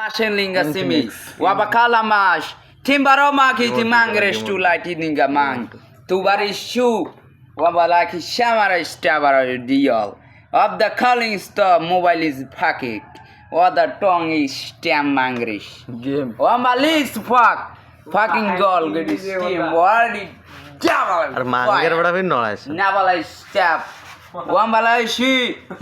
Linga simi, wabakala mash, timbaroma kiti mangresh tu lighti ninga mang, tu bari shu, wabalaki shamara stabara deal. Of the calling star mobile is packet, or the tongue is stam mangresh. Game. Wamalis fucking goal, get his team, wordy devil. আর মাঙ্গের বড় ভিন্ন আছে Navala stab.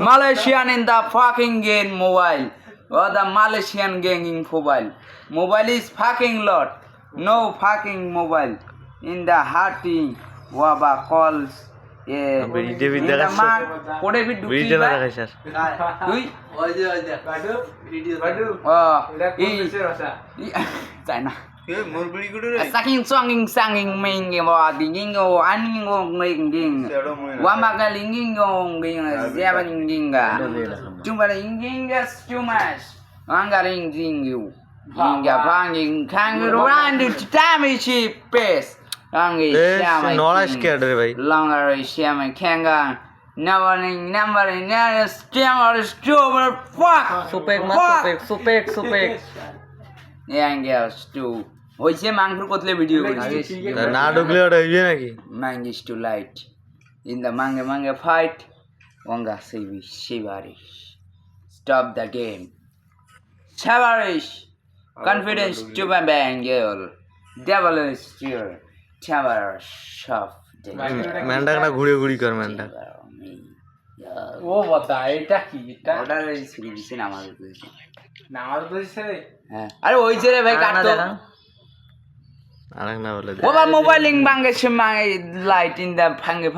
Malaysian in the fucking game mobile. Or the Malaysian gang in mobile. Mobile is fucking lot. No fucking mobile. In the hearty waba calls. Video In video the দেখাচ্ছ mark. Pore bit video না দেখাই sir Tui? China. Saking songing sanging ming wa dinging o aning o ming ding. Wa magaling ngong ding zeba ding ga. Cuma ding ga stumas. Angaring ding you. Inga banging kangaroo and championship pace. Angi shama. নড়াইস কে রে ভাই Longer shama kanga. Numbering stammer stubber fuck. সুপেক Yang stu. হইছে মাংস কতলে video করেছি না ঢুকলে ওটা হইবে নাকি Mang is too light. In the manga fight, Wanga Shivarish. Stop the game. Shivarish. Confidence to my bangle. Devil is still. Shivarish. Shop. ম্যানটা না ঘুরে ঘুরি কর ম্যানটা ও বদা এটা কি এটা অর্ডার ছেড়ে দিছে আমাদের নামাজ পড়ছে হ্যাঁ আরে হইছে রে ভাই কাটতো আরেক না বলে ও বা মোবাইলিং বাঙ্গে সে লাইট ইন দা ভাঙ্গে